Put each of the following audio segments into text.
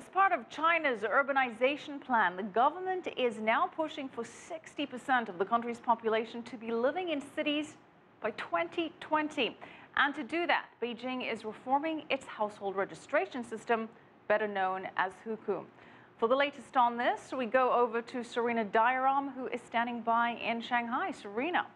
As part of China's urbanization plan, the government is now pushing for 60% of the country's population to be living in cities by 2020. And to do that, Beijing is reforming its household registration system, better known as Hukou. For the latest on this, we go over to Serena Diaram, who is standing by in Shanghai. Serena.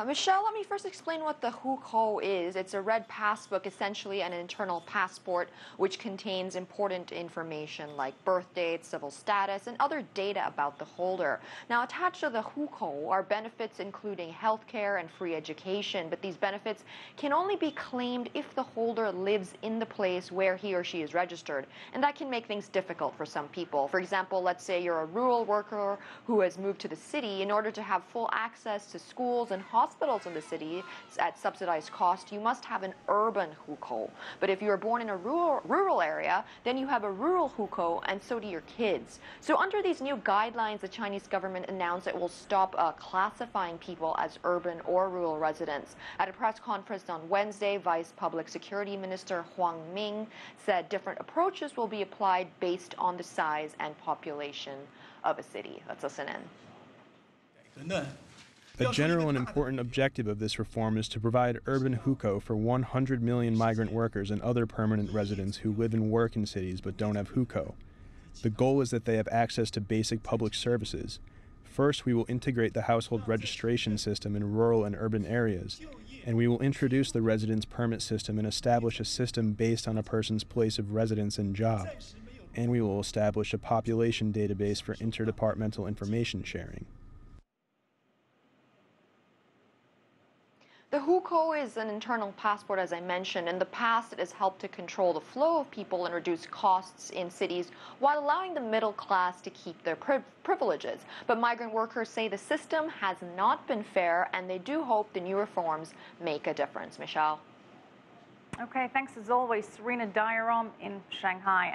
Michelle, let me first explain what the Hukou is. It's a red passbook, essentially an internal passport, which contains important information like birth date, civil status, and other data about the holder. Now, attached to the Hukou are benefits including healthcare and free education, but these benefits can only be claimed if the holder lives in the place where he or she is registered, and that can make things difficult for some people. For example, let's say you're a rural worker who has moved to the city. In order to have full access to schools and hospitals in the city at subsidized cost, you must have an urban hukou. But if you are born in a rural area, then you have a rural hukou, and so do your kids. So under these new guidelines, the Chinese government announced it will stop classifying people as urban or rural residents. At a press conference on Wednesday, Vice Public Security Minister Huang Ming said different approaches will be applied based on the size and population of a city. Let's listen in. A general and important objective of this reform is to provide urban hukou for 100 million migrant workers and other permanent residents who live and work in cities but don't have hukou. The goal is that they have access to basic public services. First, we will integrate the household registration system in rural and urban areas, and we will introduce the residence permit system and establish a system based on a person's place of residence and job. And we will establish a population database for interdepartmental information sharing. The Hukou is an internal passport, as I mentioned. In the past, it has helped to control the flow of people and reduce costs in cities while allowing the middle class to keep their privileges. But migrant workers say the system has not been fair, and they do hope the new reforms make a difference. Michelle. Okay, thanks as always, Serena Diaram in Shanghai.